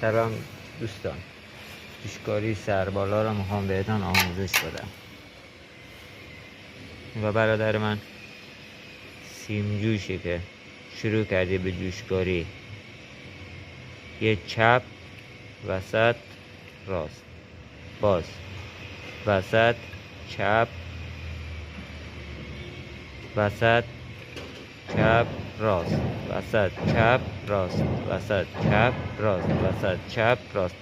سلام دوستان، جوشکاری سربالا رو میخوام بهتون آموزش بدم. و برادر من سیم جوشه که شروع کردی به جوشکاری، یه چپ، وسط، راست، باز، وسط، چپ، وسط، چپ، راست، وسط، چپ، راست، وسط، چپ، راست، وسط، چپ، راست.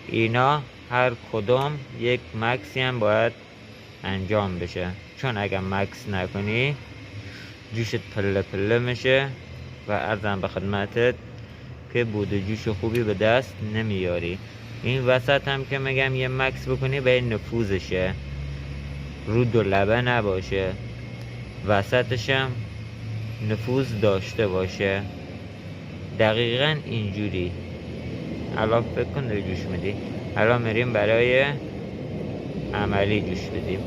اینا هر کدوم یک مکسی هم باید انجام بشه، چون اگر مکس نکنی جوشت پله پله میشه و عرضم به خدمتت که بود جوش خوبی به دست نمیاری. این وسط هم که میگم یه مکس بکنی به نفوذشه، رود و لبه نباشه، وسطش هم نفوذ داشته باشه. دقیقا اینجوری. الان فکر کن داری جوش میدی، الان میریم برای عملی جوش بدیم.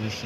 جوش